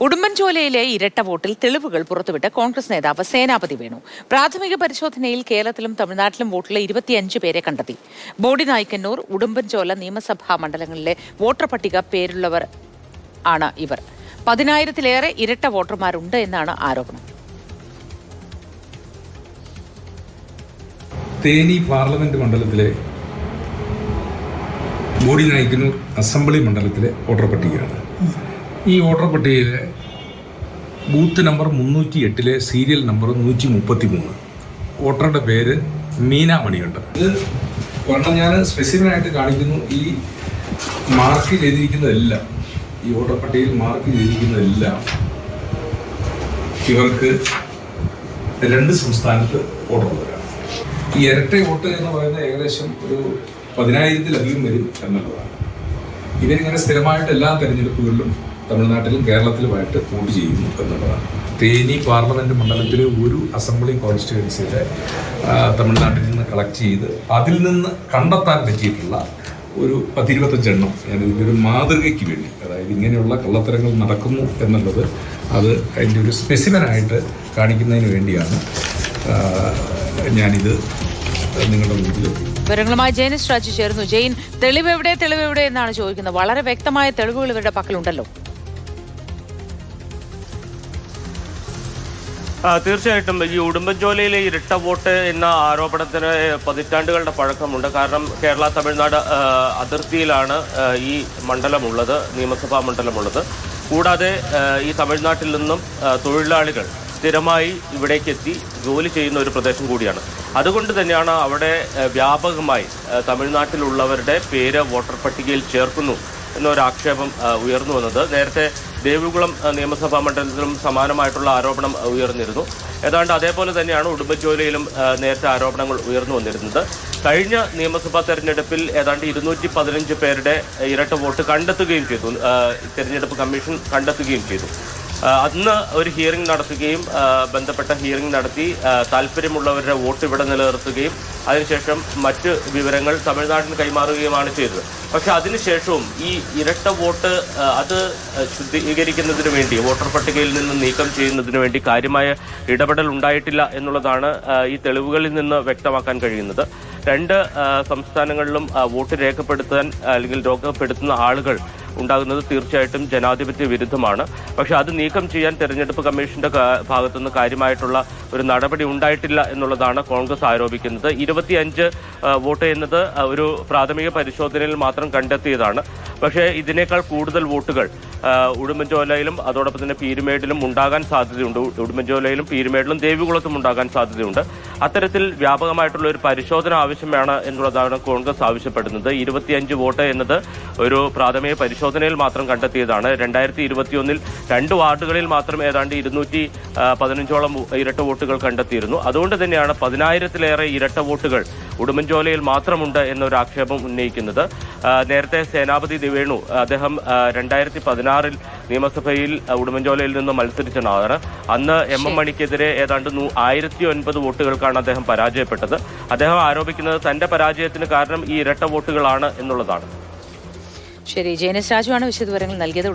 ഉടുമ്പൻചോലയിലെ ഇരട്ട വോട്ടിൽ തെളിവുകൾ പുറത്തുവിട്ട കോൺഗ്രസ് നേതാവ് സേനാപതി വേണു. പ്രാഥമിക പരിശോധനയിൽ കേരളത്തിലും തമിഴ്നാട്ടിലും വോട്ടുള്ള 25 പേരെ കണ്ടെത്തി. ബോഡി നായ്ക്കന്നൂർ, ഉടുമ്പൻചോല നിയമസഭാ മണ്ഡലങ്ങളിലെ വോട്ടർ പട്ടിക പേരുള്ളവർ ആണ് ഇവർ. 10,000-ലേറെ ഇരട്ട വോട്ടർമാരുണ്ട് എന്നാണ് ആരോപണം. തേനി പാർലമെന്റ് മണ്ഡലത്തിലെ ബോഡി നായ്ക്കന്നൂർ അസംബ്ലി മണ്ഡലത്തിലെ വോട്ടർ പട്ടികയാണ്. ഈ വോട്ടർ പട്ടികയിലെ ബൂത്ത് നമ്പർ 308 സീരിയൽ നമ്പർ 133 വോട്ടറുടെ പേര് മീന മണിയുണ്ട്. ഇത് കാരണം ഞാൻ സ്പെസിഫിക്കായിട്ട് കാണിക്കുന്നു. ഈ മാർക്ക് ചെയ്തിരിക്കുന്നതെല്ലാം, ഈ വോട്ടർ പട്ടികയിൽ മാർക്ക് ചെയ്തിരിക്കുന്നതെല്ലാം ഇവർക്ക് 2 സംസ്ഥാനത്ത് വോട്ടുള്ളവരാണ്. ഈ ഇരട്ട വോട്ട് എന്ന് പറയുന്നത് ഏകദേശം ഒരു 10,000-ലധികം വരും എന്നുള്ളതാണ്. ഇവരിങ്ങനെ സ്ഥിരമായിട്ട് എല്ലാ തെരഞ്ഞെടുപ്പുകളിലും തമിഴ്നാട്ടിലും കേരളത്തിലുമായിട്ട് വോട്ട് ചെയ്യുന്നു എന്നുള്ളതാണ്. തേനി പാർലമെന്റ് മണ്ഡലത്തിലെ ഒരു അസംബ്ലി കോൺസ്റ്റിറ്റ്യുവൻസിയിലെ തമിഴ്നാട്ടിൽ നിന്ന് കളക്ട് ചെയ്ത് അതിൽ നിന്ന് കണ്ടെത്താൻ പറ്റിയിട്ടുള്ള ഒരു 10-25 എണ്ണം ഞാൻ ഇതിൻ്റെ ഒരു മാതൃകയ്ക്ക് വേണ്ടി, അതായത് ഇങ്ങനെയുള്ള കള്ളത്തരങ്ങൾ നടക്കുന്നു എന്നുള്ളത് അത് അതിൻ്റെ ഒരു സ്പെസിഫിനായിട്ട് കാണിക്കുന്നതിന് വേണ്ടിയാണ് ഞാനിത് നിങ്ങളുടെ മുന്നിൽ. വിവരങ്ങളുമായി ജെയിനിസ് രാജു ചേർന്നു. ജെയിൻ, തെളിവെവിടെ എന്നാണ് ചോദിക്കുന്നത്. വളരെ വ്യക്തമായ തെളിവുകൾ ഇവരുടെ പക്കലുണ്ടല്ലോ. തീർച്ചയായിട്ടും ഈ ഉടുമ്പൻചോലയിലെ ഇരട്ട വോട്ട് എന്ന ആരോപണത്തിന് പതിറ്റാണ്ടുകളുടെ പഴക്കമുണ്ട്. കാരണം കേരള തമിഴ്നാട് അതിർത്തിയിലാണ് ഈ മണ്ഡലമുള്ളത്, നിയമസഭാ മണ്ഡലമുള്ളത്. കൂടാതെ ഈ തമിഴ്നാട്ടിൽ നിന്നും തൊഴിലാളികൾ സ്ഥിരമായി ഇവിടേക്കെത്തി ജോലി ചെയ്യുന്ന ഒരു പ്രദേശം കൂടിയാണ്. അതുകൊണ്ട് തന്നെയാണ് അവിടെ വ്യാപകമായി തമിഴ്നാട്ടിലുള്ളവരുടെ പേര് വോട്ടർ പട്ടികയിൽ ചേർക്കുന്നു എന്നൊരാക്ഷേപം ഉയർന്നു വന്നത്. നേരത്തെ ദേവികുളം നിയമസഭാ മണ്ഡലത്തിലും സമാനമായിട്ടുള്ള ആരോപണം ഉയർന്നിരുന്നു. ഏതാണ്ട് അതേപോലെ തന്നെയാണ് ഉടുമ്പൻചോലയിലും നേരത്തെ ആരോപണങ്ങൾ ഉയർന്നു വന്നിരുന്നത്. കഴിഞ്ഞ നിയമസഭാ തെരഞ്ഞെടുപ്പിൽ ഏതാണ്ട് 215 പേരുടെ ഇരട്ട വോട്ട് കണ്ടെത്തുകയും ചെയ്തു, തെരഞ്ഞെടുപ്പ് കമ്മീഷൻ കണ്ടെത്തുകയും ചെയ്തു. അന്ന് ഒരു ഹിയറിംഗ് നടത്തുകയും ബന്ധപ്പെട്ട ഹിയറിംഗ് നടത്തി താല്പര്യമുള്ളവരുടെ വോട്ട് ഇവിടെ നിലനിർത്തുകയും അതിനുശേഷം മറ്റ് വിവരങ്ങൾ തമിഴ്നാട്ടിന് കൈമാറുകയുമാണ് ചെയ്തത്. പക്ഷെ അതിനുശേഷവും ഈ ഇരട്ട വോട്ട് അത് ശുദ്ധീകരിക്കുന്നതിന് വേണ്ടി, വോട്ടർ പട്ടികയിൽ നിന്ന് നീക്കം ചെയ്യുന്നതിന് വേണ്ടി കാര്യമായ ഇടപെടൽ ഉണ്ടായിട്ടില്ല എന്നുള്ളതാണ് ഈ തെളിവുകളിൽ നിന്ന് വ്യക്തമാക്കാൻ കഴിയുന്നത്. 2 സംസ്ഥാനങ്ങളിലും വോട്ട് രേഖപ്പെടുത്താൻ അല്ലെങ്കിൽ രേഖപ്പെടുത്തുന്ന ആളുകൾ ഉണ്ടാകുന്നത് തീർച്ചയായിട്ടും ജനാധിപത്യ വിരുദ്ധമാണ്. പക്ഷെ അത് നീക്കം ചെയ്യാൻ തെരഞ്ഞെടുപ്പ് കമ്മീഷന്റെ ഭാഗത്തുനിന്ന് കാര്യമായിട്ടുള്ള ഒരു നടപടി ഉണ്ടായിട്ടില്ല എന്നുള്ളതാണ് കോൺഗ്രസ് ആരോപിക്കുന്നത്. 25 വോട്ട് എന്നത് ഒരു പ്രാഥമിക പരിശോധനയിൽ മാത്രം കണ്ടെത്തിയതാണ്. പക്ഷേ ഇതിനേക്കാൾ കൂടുതൽ വോട്ടുകൾ ഉടുമ്പൻചോലയിലും അതോടൊപ്പം തന്നെ പീരുമേടിലും ഉണ്ടാകാൻ സാധ്യതയുണ്ട്. ഉടുമ്പൻചോലയിലും പീരുമേടിലും ദേവികുളത്തും ഉണ്ടാകാൻ സാധ്യതയുണ്ട്. അത്തരത്തിൽ വ്യാപകമായിട്ടുള്ള ഒരു പരിശോധന ആവശ്യമാണ് എന്നുള്ളതാണ് കോൺഗ്രസ് ആവശ്യപ്പെടുന്നത്. 25 വോട്ട് എന്നത് ഒരു പ്രാഥമിക പരിശോധനയിൽ മാത്രം കണ്ടെത്തിയതാണ്. 2021 2 വാർഡുകളിൽ മാത്രം ഏതാണ്ട് 215ഓളം ഇരട്ട വോട്ടുകൾ കണ്ടെത്തിയിരുന്നു. അതുകൊണ്ട് തന്നെയാണ് 10,000-ലേറെ ഇരട്ട വോട്ടുകൾ ഉടുമ്പൻചോലയിൽ മാത്രമുണ്ട് എന്നൊരു ആക്ഷേപം ഉന്നയിക്കുന്നത്. നേരത്തെ സേനാപതി വേണു, അദ്ദേഹം 2016 നിയമസഭയിൽ ഉടുമ്പൻചോലയിൽ നിന്ന് മത്സരിച്ചതാണ്. അന്ന് MM മണിക്കെതിരെ ഏതാണ്ട് 1009 വോട്ടുകൾക്കാണ് അദ്ദേഹം പരാജയപ്പെട്ടത്. അദ്ദേഹം ആരോപിക്കുന്നത് തന്റെ പരാജയത്തിന് കാരണം ഈ ഇരട്ട വോട്ടുകളാണ് എന്നുള്ളതാണ്. ശരി, ജെയിനിസ് രാജുവാണ് വിശദവിവരങ്ങൾ നൽകിയത്.